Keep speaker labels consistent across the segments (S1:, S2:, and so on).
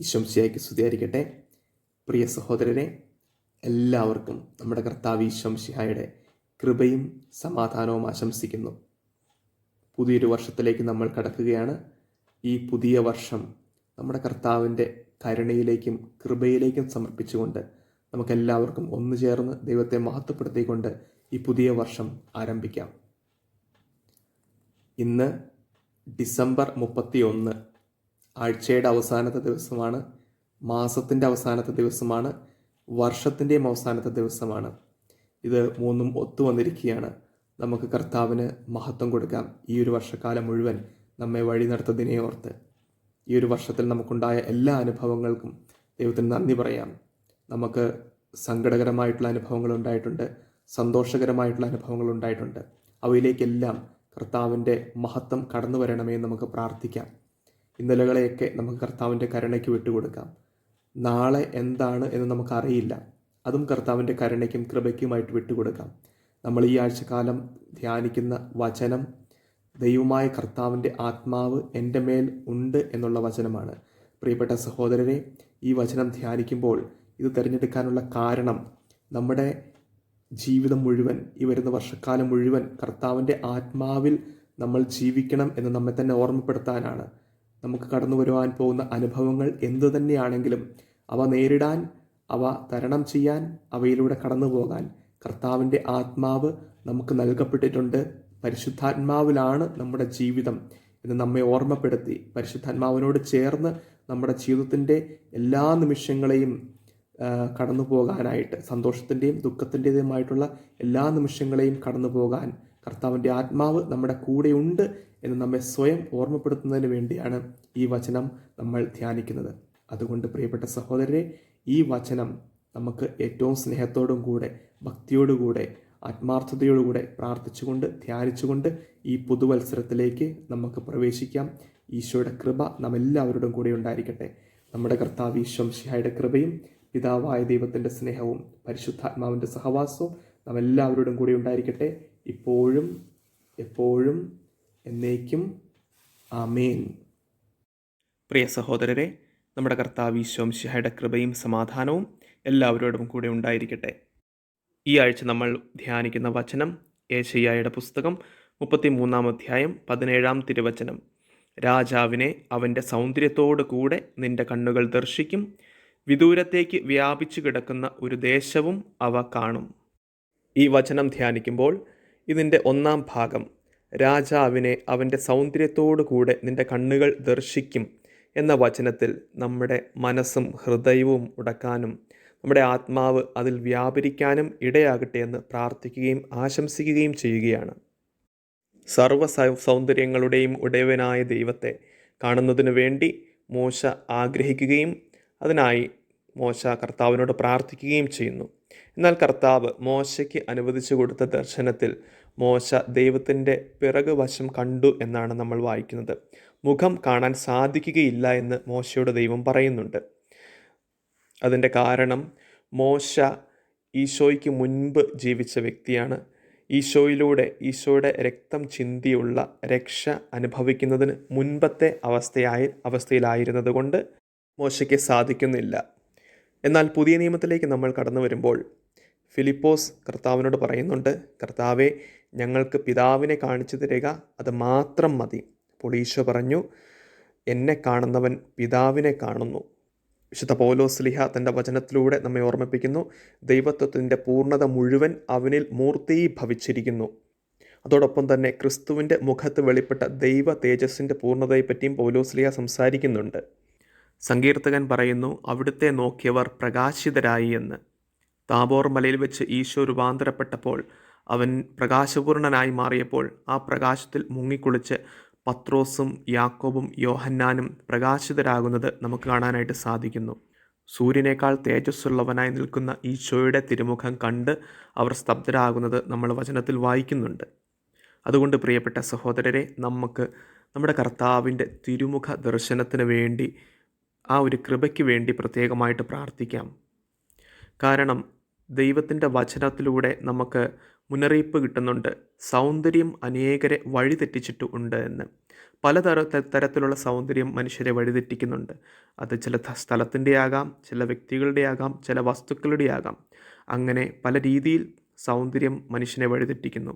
S1: ഈശോമിശിഹായ്ക്ക് സ്തുതിയായിരിക്കട്ടെ. പ്രിയ സഹോദരരെ, എല്ലാവർക്കും നമ്മുടെ കർത്താവ് ഈശോമിശിഹായുടെ കൃപയും സമാധാനവും ആശംസിക്കുന്നു. പുതിയൊരു വർഷത്തിലേക്ക് നമ്മൾ കടക്കുകയാണ്. ഈ പുതിയ വർഷം നമ്മുടെ കർത്താവിൻ്റെ കരുണയിലേക്കും കൃപയിലേക്കും സമർപ്പിച്ചുകൊണ്ട് നമുക്കെല്ലാവർക്കും ഒന്നു ചേർന്ന് ദൈവത്തെ മഹത്വപ്പെടുത്തിക്കൊണ്ട് ഈ പുതിയ വർഷം ആരംഭിക്കാം. ഇന്ന് ഡിസംബർ 31, ആഴ്ചയുടെ അവസാനത്തെ ദിവസമാണ്, മാസത്തിൻ്റെ അവസാനത്തെ ദിവസമാണ്, വർഷത്തിൻ്റെയും അവസാനത്തെ ദിവസമാണ്. ഇത് മൂന്നും ഒത്തു വന്നിരിക്കുകയാണ്. നമുക്ക് കർത്താവിന് മഹത്വം കൊടുക്കാം. ഈ ഒരു വർഷക്കാലം മുഴുവൻ നമ്മെ വഴി നടത്തതിനെ ഓർത്ത് ഈ ഒരു വർഷത്തിൽ നമുക്കുണ്ടായ എല്ലാ അനുഭവങ്ങൾക്കും ദൈവത്തിന് നന്ദി പറയാം. നമുക്ക് സങ്കടകരമായിട്ടുള്ള അനുഭവങ്ങൾ ഉണ്ടായിട്ടുണ്ട്, സന്തോഷകരമായിട്ടുള്ള അനുഭവങ്ങൾ ഉണ്ടായിട്ടുണ്ട്. അവയിലേക്കെല്ലാം കർത്താവിൻ്റെ മഹത്വം കടന്നു വരണമേ നമുക്ക് പ്രാർത്ഥിക്കാം. ഇന്നലകളെയൊക്കെ നമുക്ക് കർത്താവിൻ്റെ കരുണയ്ക്ക് വിട്ടുകൊടുക്കാം. നാളെ എന്താണ് എന്ന് നമുക്കറിയില്ല, അതും കർത്താവിൻ്റെ കരുണയ്ക്കും കൃപയ്ക്കുമായിട്ട് വിട്ടുകൊടുക്കാം. നമ്മൾ ഈ ആഴ്ചക്കാലം ധ്യാനിക്കുന്ന വചനം ദൈവമായ കർത്താവിൻ്റെ ആത്മാവ് എൻ്റെ മേൽ ഉണ്ട് എന്നുള്ള വചനമാണ്. പ്രിയപ്പെട്ട സഹോദരരെ, ഈ വചനം ധ്യാനിക്കുമ്പോൾ ഇത് തിരഞ്ഞെടുക്കാനുള്ള കാരണം നമ്മുടെ ജീവിതം മുഴുവൻ, ഈ വരുന്ന വർഷക്കാലം മുഴുവൻ കർത്താവിൻ്റെ ആത്മാവിൽ നമ്മൾ ജീവിക്കണം എന്ന് നമ്മെ തന്നെ ഓർമ്മപ്പെടുത്താനാണ്. നമുക്ക് കടന്നു വരുവാൻ പോകുന്ന അനുഭവങ്ങൾ എന്തു തന്നെയാണെങ്കിലും അവ നേരിടാൻ, അവ തരണം ചെയ്യാൻ, അവയിലൂടെ കടന്നു പോകാൻ കർത്താവിൻ്റെ ആത്മാവ് നമുക്ക് നൽകപ്പെട്ടിട്ടുണ്ട്. പരിശുദ്ധാത്മാവിലാണ് നമ്മുടെ ജീവിതം എന്ന് നമ്മെ ഓർമ്മപ്പെടുത്തി പരിശുദ്ധാത്മാവിനോട് ചേർന്ന് നമ്മുടെ ജീവിതത്തിൻ്റെ എല്ലാ നിമിഷങ്ങളെയും കടന്നു പോകാനായിട്ട്, സന്തോഷത്തിൻ്റെയും ദുഃഖത്തിൻ്റെതുമായിട്ടുള്ള എല്ലാ നിമിഷങ്ങളെയും കടന്നു പോകാൻ കർത്താവിൻ്റെ ആത്മാവ് നമ്മുടെ കൂടെയുണ്ട് എന്ന് നമ്മെ സ്വയം ഓർമ്മപ്പെടുത്തുന്നതിന് വേണ്ടിയാണ് ഈ വചനം നമ്മൾ ധ്യാനിക്കുന്നത്. അതുകൊണ്ട് പ്രിയപ്പെട്ട സഹോദരരെ, ഈ വചനം നമുക്ക് ഏറ്റവും സ്നേഹത്തോടും കൂടെ, ഭക്തിയോടുകൂടെ, ആത്മാർത്ഥതയോടുകൂടെ പ്രാർത്ഥിച്ചുകൊണ്ട് ധ്യാനിച്ചുകൊണ്ട് ഈ പുതുവത്സരത്തിലേക്ക് നമുക്ക് പ്രവേശിക്കാം. ഈശോയുടെ കൃപ നാം എല്ലാവരുടെയും കൂടെ ഉണ്ടായിരിക്കട്ടെ. നമ്മുടെ കർത്താവ് ഈശോമിശിഹായുടെ കൃപയും പിതാവായ ദൈവത്തിൻ്റെ സ്നേഹവും പരിശുദ്ധാത്മാവിൻ്റെ സഹവാസവും നാം എല്ലാവരുടെയും കൂടെ ഉണ്ടായിരിക്കട്ടെ, ഇപ്പോഴും എപ്പോഴും എന്നേക്കും. ആമേൻ. പ്രിയ സഹോദരരെ, നമ്മുടെ കർത്താവ് ഈശോമിശിഹായുടെ കൃപയും സമാധാനവും എല്ലാവരോടും കൂടെ ഉണ്ടായിരിക്കട്ടെ. ഈ ആഴ്ച നമ്മൾ ധ്യാനിക്കുന്ന വചനം യെശയ്യായുടെ പുസ്തകം 33-ാം അധ്യായം 17-ാം തിരുവചനം. രാജാവിനെ അവൻ്റെ സൗന്ദര്യത്തോടു കൂടെ നിന്റെ കണ്ണുകൾ ദർശിക്കും, വിദൂരത്തേക്ക് വ്യാപിച്ചു കിടക്കുന്ന ഒരു ദേശവും അവ കാണും. ഈ വചനം ധ്യാനിക്കുമ്പോൾ ഇതിൻ്റെ 1-ാം ഭാഗം, രാജാവിനെ അവൻ്റെ സൗന്ദര്യത്തോടു കൂടെ നിന്റെ കണ്ണുകൾ ദർശിക്കും എന്ന വചനത്തിൽ നമ്മുടെ മനസ്സും ഹൃദയവും ഉടക്കാനും നമ്മുടെ ആത്മാവ് അതിൽ വ്യാപരിക്കാനും ഇടയാകട്ടെ എന്ന് പ്രാർത്ഥിക്കുകയും ആശംസിക്കുകയും ചെയ്യുകയാണ്. സർവ്വ സൗന്ദര്യങ്ങളുടെയും ഉടയവനായ ദൈവത്തെ കാണുന്നതിനു വേണ്ടി മോശ ആഗ്രഹിക്കുകയും അതിനായി മോശ കർത്താവിനോട് പ്രാർത്ഥിക്കുകയും ചെയ്യുന്നു. എന്നാൽ കർത്താവ് മോശയ്ക്ക് അനുവദിച്ചു കൊടുത്ത ദർശനത്തിൽ മോശ ദൈവത്തിൻ്റെ പിറകു വശം കണ്ടു എന്നാണ് നമ്മൾ വായിക്കുന്നത്. മുഖം കാണാൻ സാധിക്കുകയില്ല എന്ന് മോശയോട് ദൈവം പറയുന്നുണ്ട്. അതിൻ്റെ കാരണം, മോശ ഈശോയ്ക്ക് മുൻപ് ജീവിച്ച വ്യക്തിയാണ്. ഈശോയിലൂടെ, ഈശോയുടെ രക്തം ചിന്തിയുള്ള രക്ഷ അനുഭവിക്കുന്നതിന് മുൻപത്തെ അവസ്ഥയിലായിരുന്നത് കൊണ്ട് മോശയ്ക്ക് സാധിക്കുന്നില്ല. എന്നാൽ പുതിയ നിയമത്തിലേക്ക് നമ്മൾ കടന്നു വരുമ്പോൾ ഫിലിപ്പോസ് കർത്താവിനോട് പറയുന്നുണ്ട്, കർത്താവെ, ഞങ്ങൾക്ക് പിതാവിനെ കാണിച്ചു തരിക, അത് മാത്രം മതി. അപ്പോൾ ഈശോ പറഞ്ഞു, എന്നെ കാണുന്നവൻ പിതാവിനെ കാണുന്നു. വിശുദ്ധ പൗലോസ്ലീഹ തൻ്റെ വചനത്തിലൂടെ നമ്മെ ഓർമ്മിപ്പിക്കുന്നു, ദൈവത്വത്തിൻ്റെ പൂർണ്ണത മുഴുവൻ അവനിൽ മൂർത്തീഭവിച്ചിരിക്കുന്നു. അതോടൊപ്പം തന്നെ ക്രിസ്തുവിൻ്റെ മുഖത്ത് വെളിപ്പെട്ട ദൈവ തേജസ്സിൻ്റെ പൂർണ്ണതയെപ്പറ്റിയും പൗലോസ്ലീഹ സംസാരിക്കുന്നുണ്ട്. സങ്കീർത്തകൻ പറയുന്നു, അവിടുത്തെ നോക്കിയവർ പ്രകാശിതരായി എന്ന്. താബോർ മലയിൽ വെച്ച് ഈശോ രൂപാന്തരപ്പെട്ടപ്പോൾ, അവൻ പ്രകാശപൂർണനായി മാറിയപ്പോൾ ആ പ്രകാശത്തിൽ മുങ്ങിക്കുളിച്ച് പത്രോസും യാക്കോബും യോഹന്നാനും പ്രകാശിതരാകുന്നത് നമുക്ക് കാണാനായിട്ട് സാധിക്കുന്നു. സൂര്യനേക്കാൾ തേജസ്സുള്ളവനായി നിൽക്കുന്ന ഈശോയുടെ തിരുമുഖം കണ്ട് അവർ സ്തബ്ധരാകുന്നത് നമ്മൾ വചനത്തിൽ വായിക്കുന്നുണ്ട്. അതുകൊണ്ട് പ്രിയപ്പെട്ട സഹോദരരെ, നമുക്ക് നമ്മുടെ കർത്താവിൻ്റെ തിരുമുഖ ദർശനത്തിന് വേണ്ടി, ആ ഒരു കൃപയ്ക്ക് വേണ്ടി പ്രത്യേകമായിട്ട് പ്രാർത്ഥിക്കാം. കാരണം ദൈവത്തിൻ്റെ വചനത്തിലൂടെ നമുക്ക് മുന്നറിയിപ്പ് കിട്ടുന്നുണ്ട്. സൗന്ദര്യം അനേകരെ വഴിതെറ്റിച്ചിട്ടുണ്ട് എന്ന്. തരത്തിലുള്ള സൗന്ദര്യം മനുഷ്യരെ വഴിതെറ്റിക്കുന്നുണ്ട്. അത് ചില സ്ഥലത്തിൻ്റെ ആകാം, ചില വ്യക്തികളുടെ ആകാം, ചില വസ്തുക്കളുടെ ആകാം. അങ്ങനെ പല രീതിയിൽ സൗന്ദര്യം മനുഷ്യനെ വഴിതെറ്റിക്കുന്നു.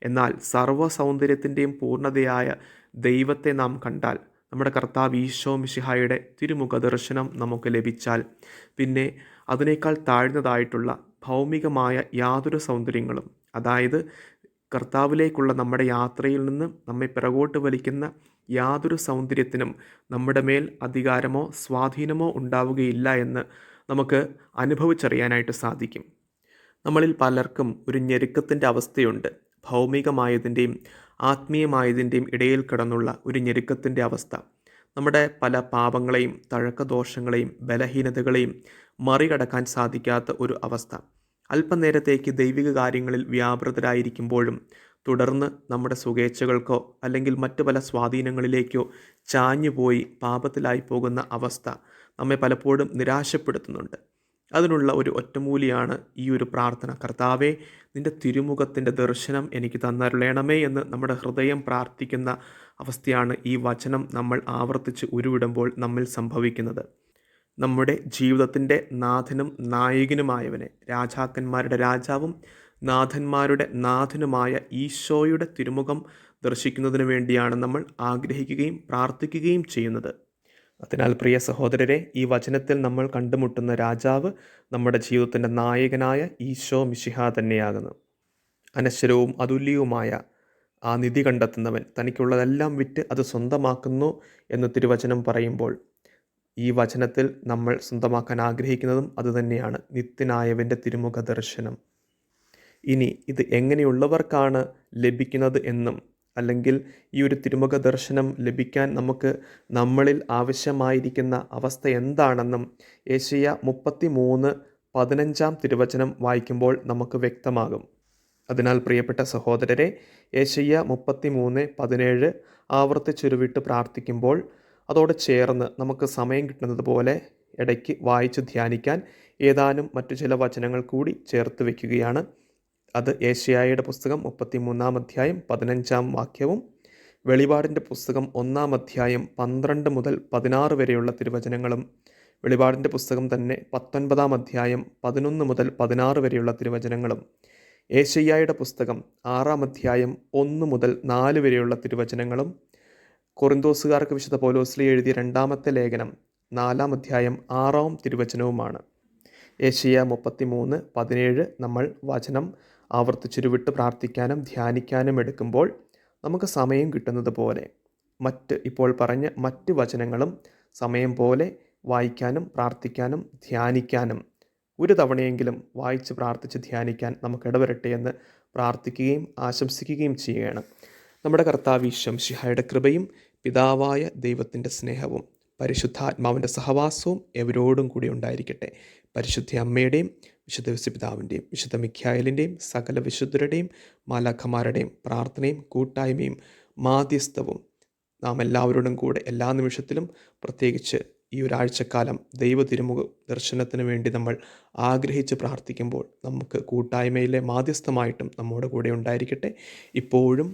S1: എന്നാൽ സർവ്വ സൗന്ദര്യത്തിൻ്റെയും പൂർണ്ണതയായ ദൈവത്തെ നാം കണ്ടാൽ, നമ്മുടെ കർത്താവ് ഈശോ മിശിഹായുടെ തിരുമുഖ ദർശനം നമുക്ക് ലഭിച്ചാൽ, പിന്നെ അതിനേക്കാൾ താഴ്ന്നതായിട്ടുള്ള ഭൗമികമായ യാതൊരു സൗന്ദര്യങ്ങളും, അതായത് കർത്താവിലേക്കുള്ള നമ്മുടെ യാത്രയിൽ നിന്ന് നമ്മെ പിറകോട്ട് വലിക്കുന്ന യാതൊരു സൗന്ദര്യത്തിനും നമ്മുടെ മേൽ അധികാരമോ സ്വാധീനമോ ഉണ്ടാവുകയില്ല എന്ന് നമുക്ക് അനുഭവിച്ചറിയാനായിട്ട് സാധിക്കും. നമ്മളിൽ പലർക്കും ഒരു ഞെരുക്കത്തിൻ്റെ അവസ്ഥയുണ്ട്. ഭൗമികമായതിൻ്റെയും ആത്മീയമായതിൻ്റെയും ഇടയിൽ കിടന്നുള്ള ഒരു ഞെരുക്കത്തിൻ്റെ അവസ്ഥ. നമ്മുടെ പല പാപങ്ങളെയും തഴക്കദോഷങ്ങളെയും ബലഹീനതകളെയും മറികടക്കാൻ സാധിക്കാത്ത ഒരു അവസ്ഥ. അല്പനേരത്തേക്ക് ദൈവിക കാര്യങ്ങളിൽ വ്യാപൃതരായിരിക്കുമ്പോഴും തുടർന്ന് നമ്മുടെ സുഖേച്ഛകൾക്കോ അല്ലെങ്കിൽ മറ്റു പല സ്വാധീനങ്ങളിലേക്കോ ചാഞ്ഞുപോയി പാപത്തിലായി പോകുന്ന അവസ്ഥ നമ്മെ പലപ്പോഴും നിരാശപ്പെടുത്തുന്നുണ്ട്. അതിനുള്ള ഒരു ഒറ്റമൂലിയാണ് ഈ ഒരു പ്രാർത്ഥന. കർത്താവേ, നിൻ്റെ തിരുമുഖത്തിൻ്റെ ദർശനം എനിക്ക് തന്നരുളേണമേ എന്ന് നമ്മുടെ ഹൃദയം പ്രാർത്ഥിക്കുന്ന അവസ്ഥയാണ് ഈ വചനം നമ്മൾ ആവർത്തിച്ച് ഉരുവിടുമ്പോൾ നമ്മിൽ സംഭവിക്കുന്നത്. നമ്മുടെ ജീവിതത്തിൻ്റെ നാഥനും നായകനുമായവനെ, രാജാക്കന്മാരുടെ രാജാവും നാഥന്മാരുടെ നാഥനുമായ ഈശോയുടെ തിരുമുഖം ദർശിക്കുന്നതിന് വേണ്ടിയാണ് നമ്മൾ ആഗ്രഹിക്കുകയും പ്രാർത്ഥിക്കുകയും ചെയ്യുന്നത്. അതിനാൽ പ്രിയ സഹോദരരെ, ഈ വചനത്തിൽ നമ്മൾ കണ്ടുമുട്ടുന്ന രാജാവ് നമ്മുടെ ജീവിതത്തിൻ്റെ നായകനായ ഈശോ മിശിഹാ തന്നെയാകുന്നു. അനശ്വരവും അതുല്യവുമായ ആ നിധി കണ്ടെത്തുന്നവൻ തനിക്കുള്ളതെല്ലാം വിറ്റ് അത് സ്വന്തമാക്കുന്നു എന്ന് തിരുവചനം പറയുമ്പോൾ, ഈ വചനത്തിൽ നമ്മൾ സ്വന്തമാക്കാൻ ആഗ്രഹിക്കുന്നതും അതുതന്നെയാണ്, നിത്യനായവൻ്റെ തിരുമുഖ ദർശനം. ഇനി ഇത് എങ്ങനെയുള്ളവർക്കാണ് ലഭിക്കുന്നത് എന്നും, അല്ലെങ്കിൽ ഈ ഒരു തിരുമുഖ ദർശനം ലഭിക്കാൻ നമുക്ക് നമ്മളിൽ ആവശ്യമായിരിക്കുന്ന അവസ്ഥ എന്താണെന്നും യെശയ്യാ 33:15 തിരുവചനം വായിക്കുമ്പോൾ നമുക്ക് വ്യക്തമാകും. അതിനാൽ പ്രിയപ്പെട്ട സഹോദരരെ, യെശയ്യാ 33:17 ആവർത്തിച്ചുരുവിട്ട് പ്രാർത്ഥിക്കുമ്പോൾ അതോട് ചേർന്ന് നമുക്ക് സമയം കിട്ടുന്നത് പോലെ ഇടയ്ക്ക് വായിച്ച് ധ്യാനിക്കാൻ ഏതാനും മറ്റു ചില വചനങ്ങൾ കൂടി ചേർത്ത് വയ്ക്കുകയാണ്. അത് യെശയ്യായുടെ പുസ്തകം 33 15 വാക്യവും വെളിപാടിൻ്റെ പുസ്തകം 1 12 മുതൽ 16 വരെയുള്ള തിരുവചനങ്ങളും, വെളിപാടിൻ്റെ പുസ്തകം തന്നെ 19 11 മുതൽ 16 വരെയുള്ള തിരുവചനങ്ങളും, യെശയ്യായുടെ പുസ്തകം 6 1 മുതൽ 4 വരെയുള്ള തിരുവചനങ്ങളും, കൊറിന്തോസുകാർക്ക് വിശുദ്ധ പൗലോസ്ലീഹ എഴുതിയ 2-ാമത്തെ ലേഖനം 4 6 തിരുവചനവുമാണ്. യെശയ്യാ 33:17 നമ്മൾ വചനം ആവർത്തിച്ചുരുവിട്ട് പ്രാർത്ഥിക്കാനും ധ്യാനിക്കാനും എടുക്കുമ്പോൾ നമുക്ക് സമയം കിട്ടുന്നത് പോലെ ഇപ്പോൾ പറഞ്ഞ മറ്റ് വചനങ്ങളും സമയം പോലെ വായിക്കാനും പ്രാർത്ഥിക്കാനും ധ്യാനിക്കാനും ഒരു തവണയെങ്കിലും വായിച്ച് പ്രാർത്ഥിച്ച് ധ്യാനിക്കാൻ നമുക്ക് ഇടവരട്ടെ എന്ന് പ്രാർത്ഥിക്കുകയും ആശംസിക്കുകയും ചെയ്യുകയാണ്. നമ്മുടെ കർത്താവ് ഈശോ മിശിഹായുടെ കൃപയും പിതാവായ ദൈവത്തിൻ്റെ സ്നേഹവും പരിശുദ്ധാത്മാവിൻ്റെ സഹവാസവും എവരോടും കൂടി ഉണ്ടായിരിക്കട്ടെ. പരിശുദ്ധ അമ്മയുടെയും വിശുദ്ധ പിതാവിൻ്റെയും വിശുദ്ധ മിഖായേലിൻ്റെയും സകല വിശുദ്ധരുടെയും മാലാഖമാരുടെയും പ്രാർത്ഥനയും കൂട്ടായ്മയും മാധ്യസ്ഥവും നാം എല്ലാവരോടും കൂടെ എല്ലാ നിമിഷത്തിലും, പ്രത്യേകിച്ച് ഈ ഒരാഴ്ചക്കാലം ദൈവ തിരുമുഖ ദർശനത്തിന് വേണ്ടി നമ്മൾ ആഗ്രഹിച്ച് പ്രാർത്ഥിക്കുമ്പോൾ നമുക്ക് കൂട്ടായ്മയിലെ മാധ്യസ്ഥമായിട്ടും നമ്മോട് കൂടെ ഉണ്ടായിരിക്കട്ടെ, ഇപ്പോഴും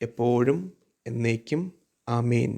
S1: എപ്പോഴും എന്നേക്കും. ആമേൻ.